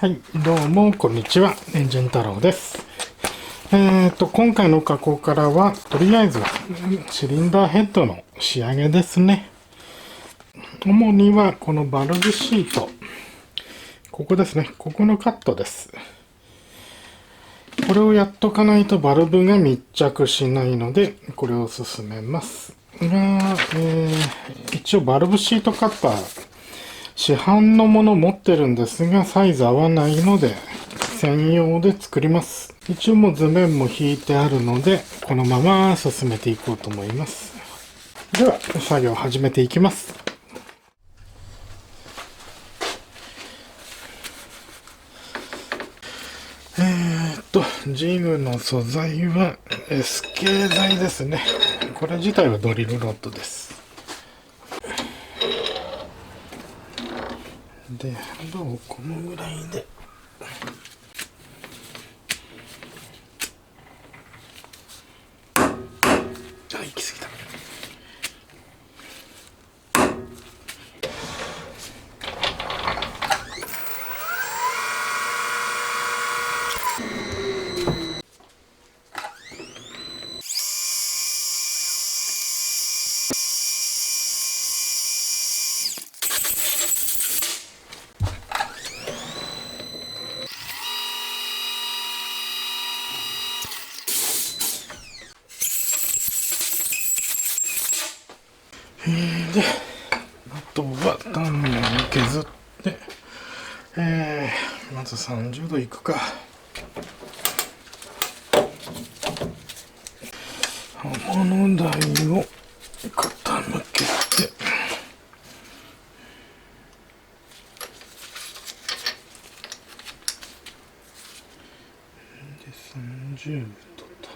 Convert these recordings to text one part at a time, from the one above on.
はい、どうもこんにちは、エンジン太郎です。今回の加工からは、とりあえずシリンダーヘッドの仕上げですね。主にはこのバルブシート、ここですね、ここのカットです。これをやっとかないとバルブが密着しないので、これを進めますが、一応バルブシートカッター、市販のもの持ってるんですが、サイズ合わないので、専用で作ります。一応もう図面も引いてあるので、このまま進めていこうと思います。では、作業を始めていきます。ジグの素材は SK 材ですね。これ自体はドリルロッドです。で、どうこのぐらいで。行き過ぎた。で、あとは断面を削って、まず30度いくか。刃物台を傾けて、で30度と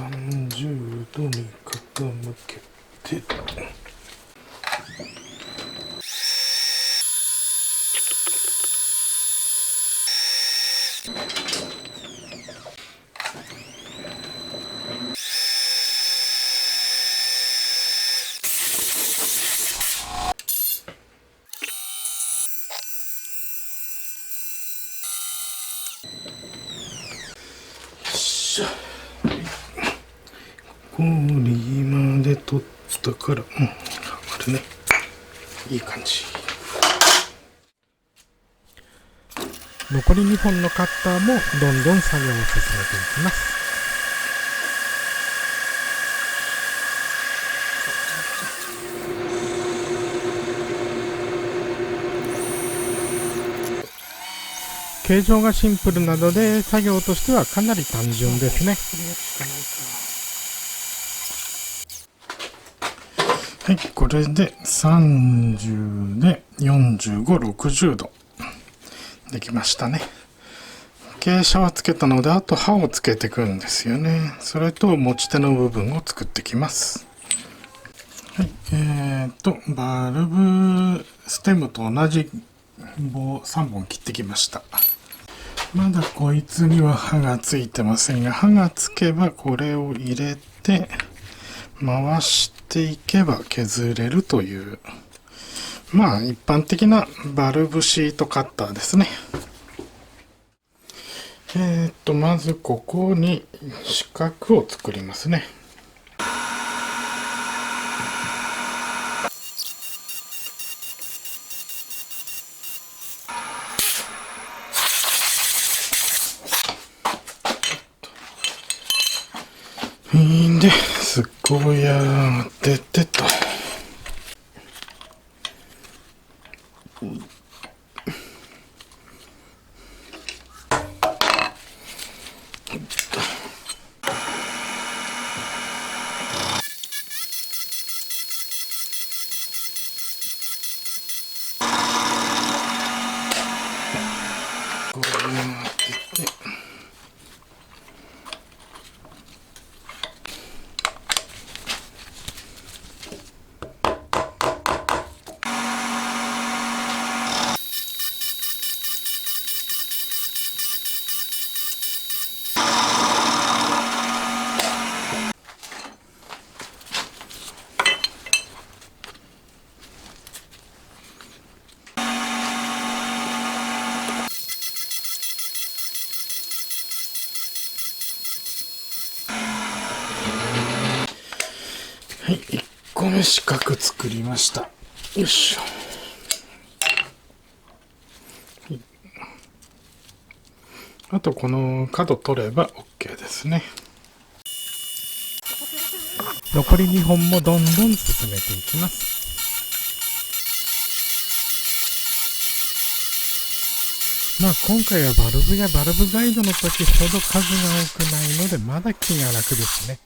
30度に傾けて、これまで取ったから、これね、いい感じ。残り2本のカッターもどんどん作業を進めていきます。形状がシンプルなので作業としてはかなり単純ですね。はい、これで30で45、60度できましたね。傾斜はつけたので、あと刃をつけていくんですよね。それと持ち手の部分を作ってきます。はい、バルブステムと同じ棒3本切ってきました。まだこいつには刃がついてませんが、刃がつけばこれを入れて回していけば削れるという、まあ一般的なバルブシートカッターですね。まずここに四角を作りますね。で、スコヤを当ててと。これを当てて。米四角作りました。よいしょ。はい、あとこの角取れば OK ですね。残り2本もどんどん進めていきます。まあ今回はバルブやバルブガイドの時ほど数が多くないのでまだ気が楽ですね。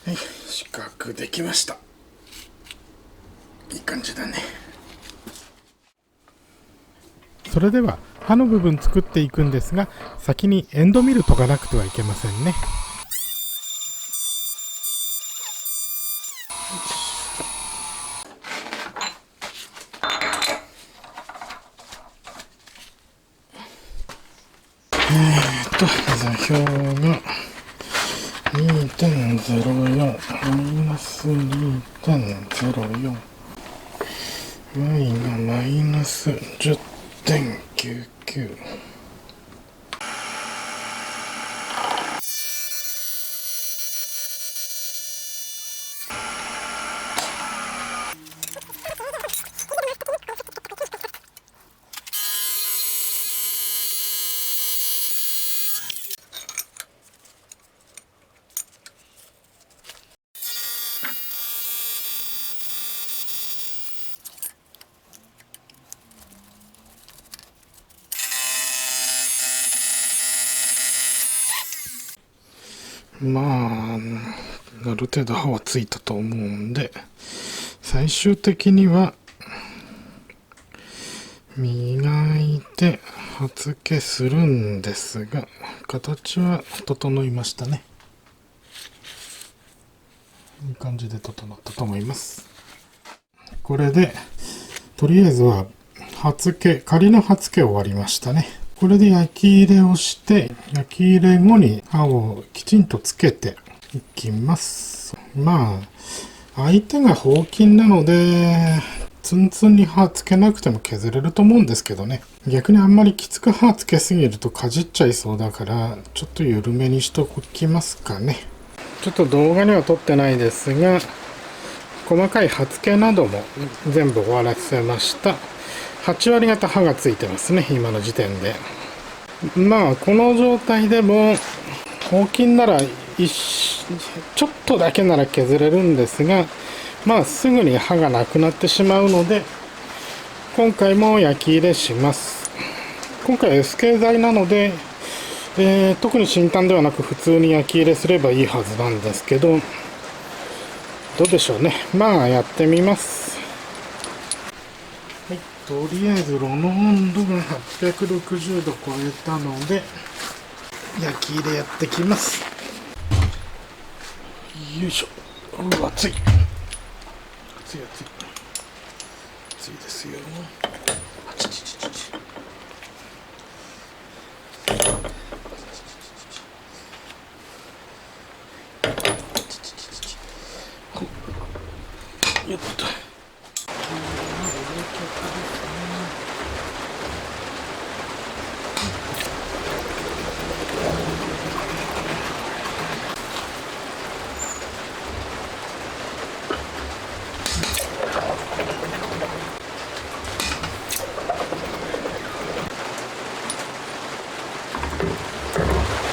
はい、四角できました。いい感じだね。それでは刃の部分作っていくんですが、先にエンドミル研がなくてはいけませんね。座標が 2.04 マイナス 2.04 y がマイナス 10.99。まあ、ある程度刃はついたと思うんで、最終的には磨いて刃付けするんですが、形は整いましたね。いい感じで整ったと思います。これでとりあえずは刃付け、仮の刃付け終わりましたね。これで焼き入れをして、焼き入れ後に刃をきちんとつけていきます。まあ、相手がほうきんなので、ツンツンに刃つけなくても削れると思うんですけどね。逆にあんまりきつく刃つけすぎるとかじっちゃいそうだから、ちょっと緩めにしときますかね。ちょっと動画には撮ってないですが、細かい刃付けなども全部終わらせました。8割方刃がついてますね、今の時点で。まあこの状態でもほうきんならちょっとだけなら削れるんですが、まあすぐに刃がなくなってしまうので、今回も焼き入れします。今回 SK 材なので、特に新炭ではなく普通に焼き入れすればいいはずなんですけど、どうでしょうね。まあやってみます。はい、とりあえず炉の温度が860度超えたので焼き入れやってきます。よいしょ。うわ、熱い。熱い熱い。熱いですよ。あちちちちち。よっと。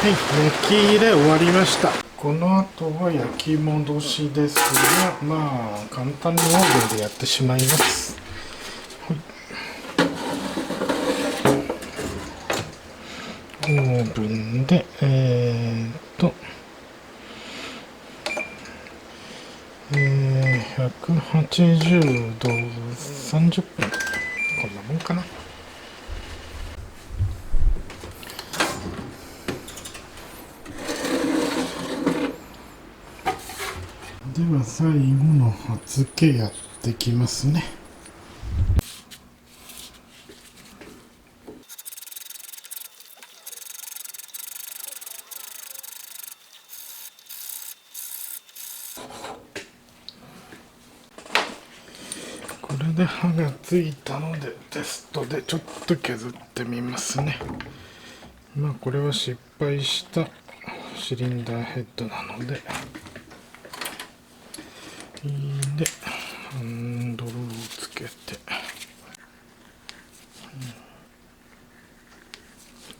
はい、焼き入れ終わりました。この後は焼き戻しですが、まあ簡単にオーブンでやってしまいます。オーブンで180度30分、こんなもんかな。では最後の刃付けやってきますね。これで刃がついたのでテストでちょっと削ってみますね。まあこれは失敗したシリンダーヘッドなので、ハンドルをつけて、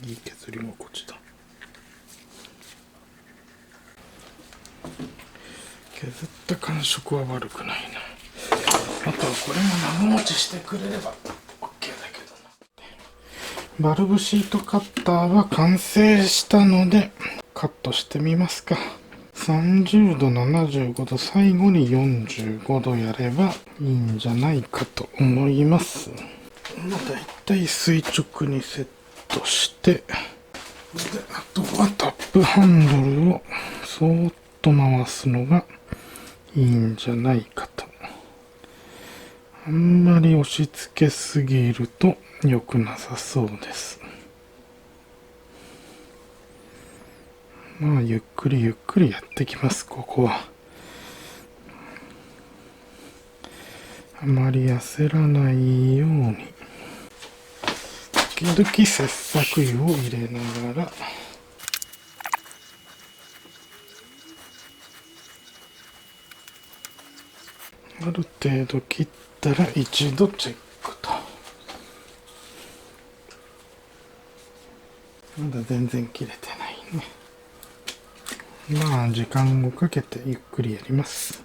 いい削り心地だ。削った感触は悪くないな。あとはこれも長持ちしてくれれば OK だけどな。バルブシートカッターは完成したのでカットしてみますか。30度、75度、最後に45度やればいいんじゃないかと思います。だいたい垂直にセットして、であとはタップハンドルをそーっと回すのがいいんじゃないかと。あんまり押し付けすぎると良くなさそうです。まあゆっくりゆっくりやってきます。ここはあまり焦らないように、時々切削油を入れながらある程度切ったら一度チェックと。まだ全然切れてないね。まあ時間をかけてゆっくりやります。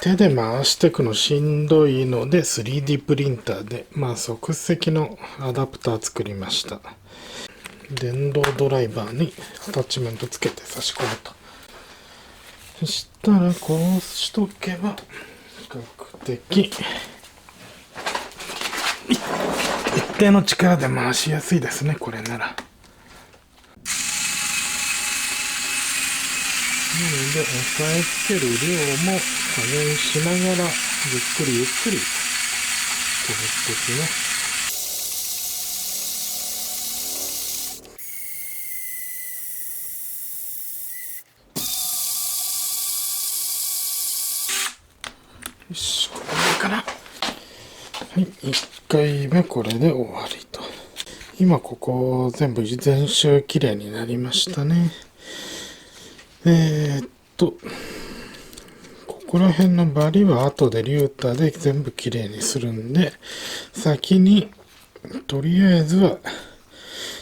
手で回していくのしんどいので 3D プリンターで即席のアダプター作りました。電動ドライバーにアタッチメントつけて差し込むと。そしたらこうしとけば比較的一定の力で回しやすいですね。これなら。なので押さえつける量も加減しながらゆっくりゆっくり削っていきます。よし、これでいいかな。はい、1回目これで終わりと。今ここ全部全周きれいになりましたね。ここら辺のバリは後でリューターで全部きれいにするんで、先にとりあえずは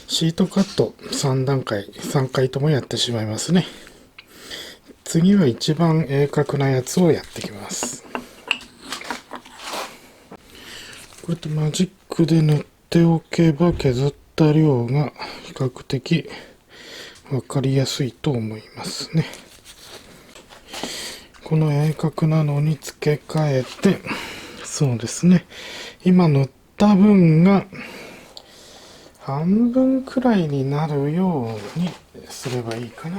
シートカット3回ともやってしまいますね。次は一番鋭角なやつをやってきます。こうやってマジックで塗っておけば削った量が比較的わかりやすいと思いますね。この鋭角なのに付け替えて、そうですね。今塗った分が半分くらいになるようにすればいいかな。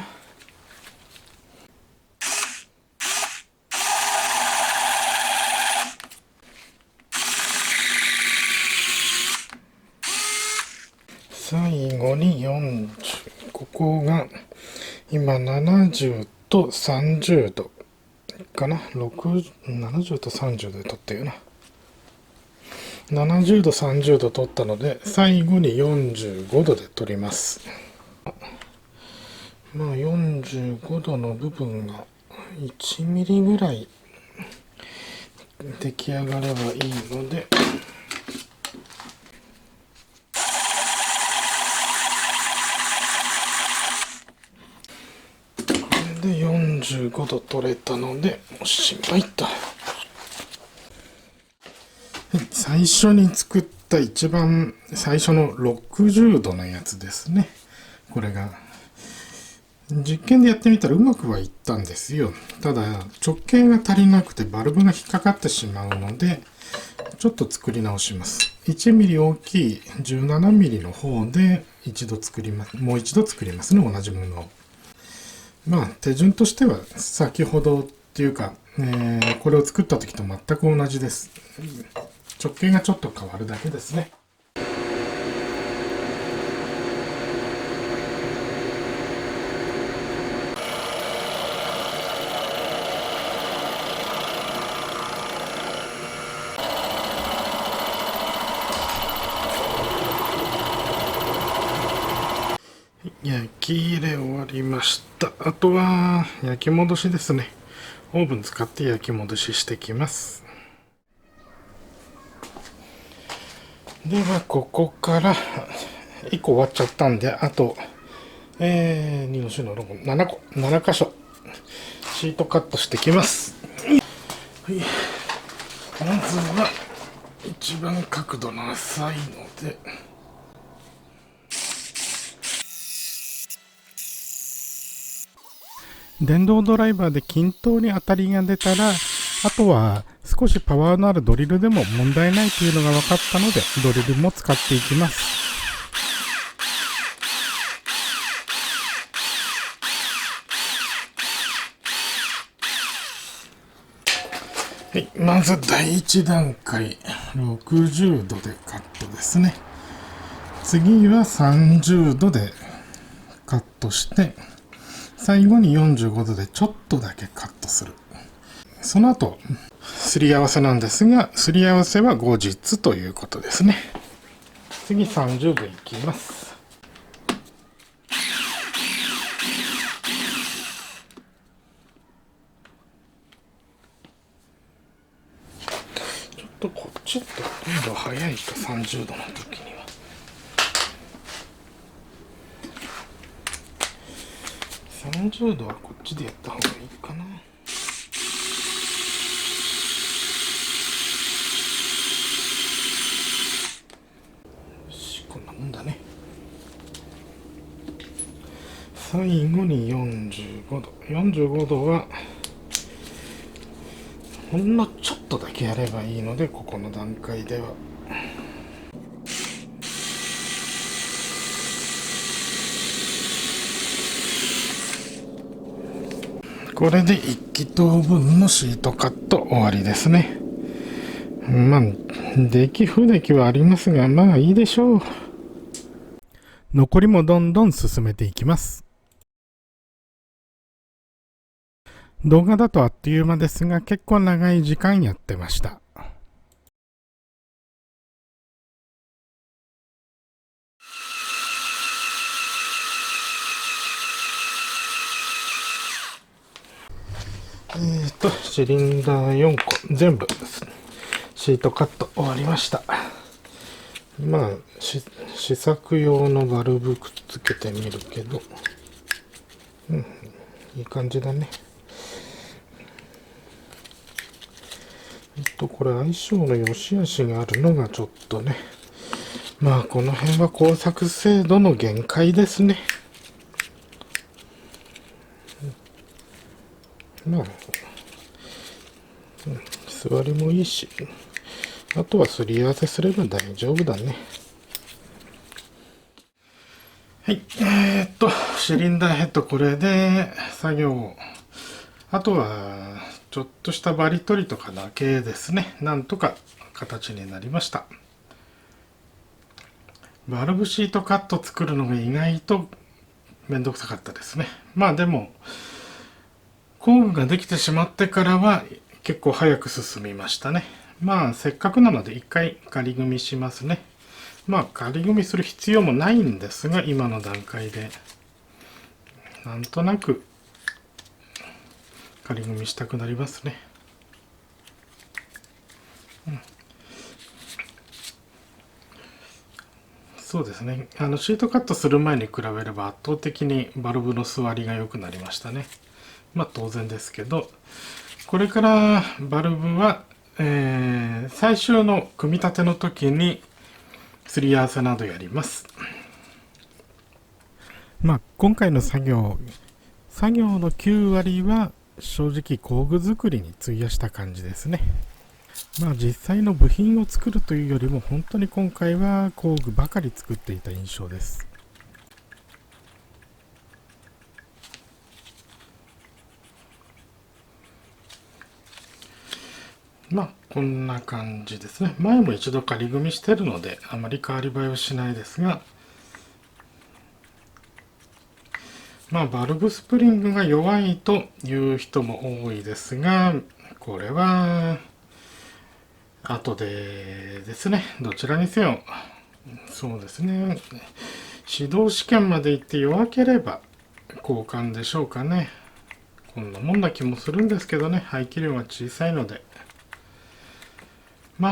最後に40、ここが今70と30度かな。70と30度で撮ったよな。70度30度撮ったので最後に45度で撮ります。45度の部分が1ミリぐらい出来上がればいいので、これで45度取れたのでおしまいと。最初に作った一番最初の60度のやつですね。これが実験でやってみたらうまくはいったんですよ。ただ直径が足りなくてバルブが引っかかってしまうのでちょっと作り直します。1ミリ大きい17ミリの方でもう一度作りますね。同じものを。手順としては先ほどっていうか、これを作った時と全く同じです。直径がちょっと変わるだけですね。焼き入れ終わりました。あとは焼き戻しですね。オーブン使って焼き戻ししてきます。ではここから1個終わっちゃったんで、あと、2の種のロゴ7箇所シートカットしてきます。はい、まずは一番角度の浅いので、電動ドライバーで均等に当たりが出たら、あとは少しパワーのあるドリルでも問題ないというのが分かったので、ドリルも使っていきます。はい、まず第1段階60度でカットですね。次は30度でカットして、最後に45度でちょっとだけカットする。その後すり合わせなんですが、すり合わせは後日ということですね。次30度いきます。ちょっとこっちだと温度早いか、30度の時には。30度はこっちでやった方がいいかな。よし、こんなもんだね。最後に45度。45度はほんのちょっとだけやればいいので、ここの段階では。これで1気筒分のシートカット終わりですね。まあ、出来不出来はありますが、まあいいでしょう。残りもどんどん進めていきます。動画だとあっという間ですが、結構長い時間やってました。シリンダー4個全部シートカット終わりました。まあ試作用のバルブくっつけてみるけど、いい感じだね。これ相性の良し悪しがあるのがちょっとね、まあこの辺は工作精度の限界ですね。まあ、座りもいいし、あとはすり合わせすれば大丈夫だね。はい、シリンダーヘッドこれで作業。あとはちょっとしたバリ取りとかだけですね。なんとか形になりました。バルブシートカット作るのが意外とめんどくさかったですね。まあでも工具ができてしまってからは結構早く進みましたね。まあせっかくなので一回仮組みしますね。まあ仮組みする必要もないんですが、今の段階でなんとなく仮組みしたくなりますね。そうですね。シートカットする前に比べれば圧倒的にバルブの座りが良くなりましたね。まあ当然ですけど、これからバルブは、最終の組み立ての時にすり合わせなどやります。まあ今回の作業の9割は正直工具作りに費やした感じですね。まあ実際の部品を作るというよりも本当に今回は工具ばかり作っていた印象です。まあこんな感じですね。前も一度仮組みしてるのであまり変わり映えはしないですが、まあバルブスプリングが弱いという人も多いですが、これは後でですね。どちらにせよそうですね。指導試験まで行って弱ければ交換でしょうかね。こんなもんな気もするんですけどね、排気量が小さいので。ま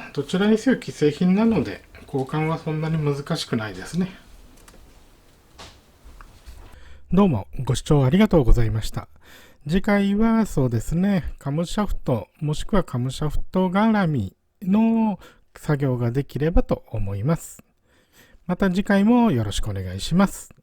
あ、どちらにせよ既製品なので、交換はそんなに難しくないですね。どうもご視聴ありがとうございました。次回はそうですね、カムシャフトもしくはカムシャフト絡みの作業ができればと思います。また次回もよろしくお願いします。